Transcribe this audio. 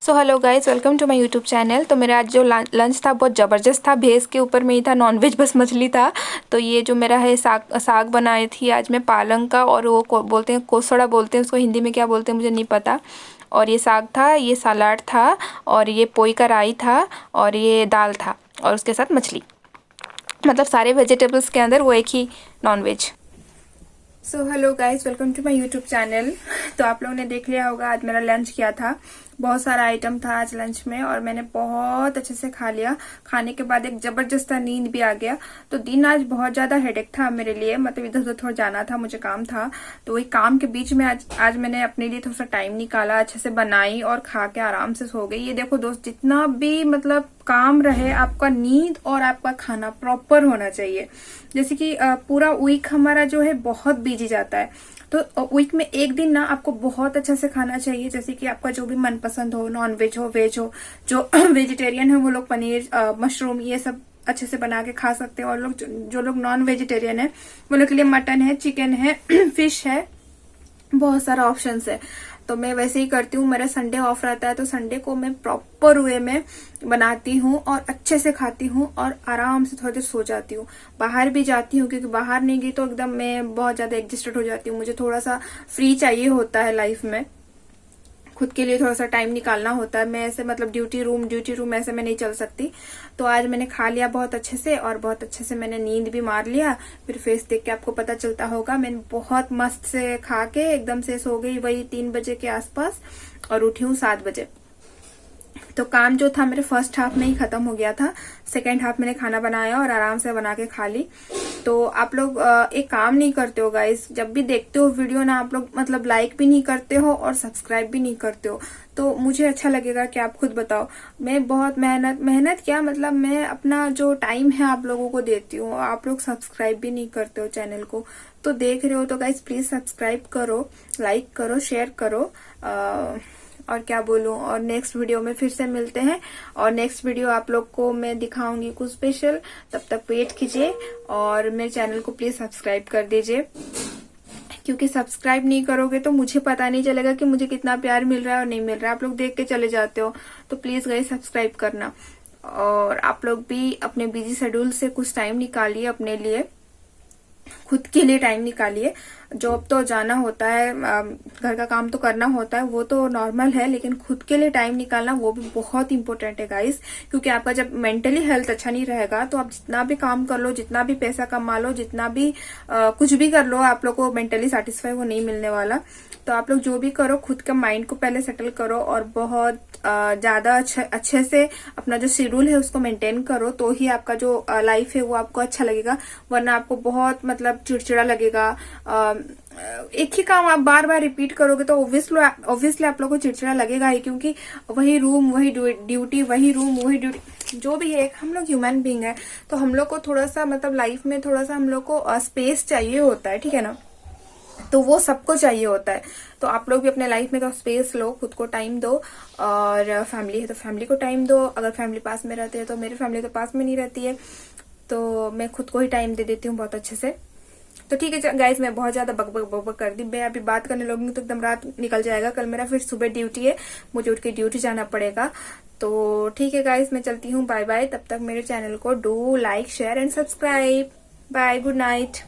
So hello guys, welcome to my YouTube channel. तो मेरा आज जो लंच था बहुत ज़बरदस्त था। भेज के ऊपर में ही था, नॉनवेज बस मछली था। तो ये जो मेरा है साग बनाई थी आज मैं पालंग का, और वो बोलते हैं कोसड़ा बोलते हैं उसको, हिंदी में क्या बोलते हैं मुझे नहीं पता। और ये साग था, ये सलाद था, और ये पोई का राई था, और ये दाल था, और उसके साथ मछली। मतलब सारे वेजिटेबल्स के अंदर वो एक ही nonveg. So hello guys, welcome to my YouTube channel. तो आप लोगों ने देख लिया होगा आज मेरा लंच क्या था। बहुत सारा आइटम था आज लंच में, और मैंने बहुत अच्छे से खा लिया। खाने के बाद एक जबरदस्त नींद भी आ गया। तो दिन आज बहुत ज्यादा हेडेक था मेरे लिए, मतलब इधर उधर थोड़ा जाना था, मुझे काम था। तो वही काम के बीच में आज मैंने अपने लिए थोड़ा सा टाइम निकाला, अच्छे से बनाई और खा के आराम से सो गई। ये देखो दोस्त, जितना भी मतलब काम रहे, आपका नींद और आपका खाना प्रॉपर होना चाहिए। जैसे कि पूरा वीक हमारा जो है बहुत बिजी जाता है, तो वीक में एक दिन ना आपको बहुत अच्छा से खाना चाहिए। जैसे कि आपका जो भी मनपसंद हो, नॉन वेज हो, वेज हो। जो वेजिटेरियन है वो लोग पनीर, मशरूम, ये सब अच्छे से बना के खा सकते हैं। और लोग जो लोग नॉन वेजिटेरियन है वो लोग के लिए मटन है, चिकन है, फिश है, बहुत सारा ऑप्शंस है। तो मैं वैसे ही करती हूँ। मेरा संडे ऑफ रहता है, तो संडे को मैं प्रॉपर वे में बनाती हूँ और अच्छे से खाती हूँ और आराम से थोड़ी देर सो जाती हूँ। बाहर भी जाती हूँ, क्योंकि बाहर नहीं गई तो एकदम मैं बहुत ज्यादा एग्जिस्टेड हो जाती हूँ। मुझे थोड़ा सा फ्री चाहिए होता है लाइफ में, खुद के लिए थोड़ा सा टाइम निकालना होता है। मैं ऐसे मतलब ड्यूटी रूम ऐसे में नहीं चल सकती। तो आज मैंने खा लिया बहुत अच्छे से, और बहुत अच्छे से मैंने नींद भी मार लिया। फिर फेस देख के आपको पता चलता होगा, मैंने बहुत मस्त से खा के एकदम से सो गई वही 3 बजे के आसपास, और उठी हूँ 7 बजे। तो काम जो था मेरे फर्स्ट हाफ में ही खत्म हो गया था। सेकेंड हाफ मैंने खाना बनाया और आराम से बना के खा ली। तो आप लोग एक काम नहीं करते हो गाइस, जब भी देखते हो वीडियो ना, आप लोग मतलब लाइक भी नहीं करते हो और सब्सक्राइब भी नहीं करते हो। तो मुझे अच्छा लगेगा कि आप खुद बताओ। मैं बहुत मेहनत क्या, मतलब मैं अपना जो टाइम है आप लोगों को देती हूँ, आप लोग सब्सक्राइब भी नहीं करते हो चैनल को। तो देख रहे हो तो गाइस प्लीज सब्सक्राइब करो, लाइक करो, शेयर करो। और क्या बोलूं, और नेक्स्ट वीडियो में फिर से मिलते हैं। और नेक्स्ट वीडियो आप लोग को मैं दिखाऊंगी कुछ स्पेशल। तब तक वेट कीजिए, और मेरे चैनल को प्लीज सब्सक्राइब कर दीजिए, क्योंकि सब्सक्राइब नहीं करोगे तो मुझे पता नहीं चलेगा कि मुझे कितना प्यार मिल रहा है और नहीं मिल रहा है। आप लोग देख के चले जाते हो, तो प्लीज गाइस सब्सक्राइब करना। और आप लोग भी अपने बिजी शेड्यूल से कुछ टाइम निकालिए अपने लिए, खुद के लिए टाइम निकालिए। जॉब तो जाना होता है, घर का काम तो करना होता है, वो तो नॉर्मल है, लेकिन खुद के लिए टाइम निकालना वो भी बहुत इंपॉर्टेंट है गाइस। क्योंकि आपका जब मेंटली हेल्थ अच्छा नहीं रहेगा, तो आप जितना भी काम कर लो, जितना भी पैसा कमा लो, जितना भी कुछ भी कर लो, आप लोग को मेंटली सेटिस्फाई वो नहीं मिलने वाला। तो आप लोग जो भी करो, खुद का माइंड को पहले सेटल करो, और बहुत ज्यादा अच्छे से अपना जो शेड्यूल है उसको मेंटेन करो, तो ही आपका जो लाइफ है वो आपको अच्छा लगेगा। वरना आपको बहुत मतलब चिड़चिड़ा लगेगा। एक ही काम आप बार बार रिपीट करोगे तो ऑब्वियसली आप लोगों को चिड़चिड़ा लगेगा ही, क्योंकि वही रूम वही ड्यूटी, वही रूम वही ड्यूटी, जो भी है। हम लोग ह्यूमन बीइंग है, तो हम लोग को थोड़ा सा मतलब लाइफ में थोड़ा सा हम लोग को स्पेस चाहिए होता है, ठीक है ना। तो वो सबको चाहिए होता है। तो आप लोग भी अपने लाइफ में तो स्पेस लो, खुद को टाइम दो। और फैमिली है तो फैमिली को टाइम दो। अगर फैमिली पास में रहती है, तो मेरी फैमिली तो पास में नहीं रहती है, तो मैं खुद को ही टाइम दे देती हूँ बहुत अच्छे से। तो ठीक है गाइज, मैं बहुत ज्यादा बक कर दी। मैं अभी बात करने लगूंगी तो एकदम रात निकल जाएगा। कल मेरा फिर सुबह ड्यूटी है, मुझे उठ के ड्यूटी जाना पड़ेगा। तो ठीक है गाइज, मैं चलती हूँ, बाय बाय। तब तक मेरे चैनल को do like, share and subscribe. Bye, good night.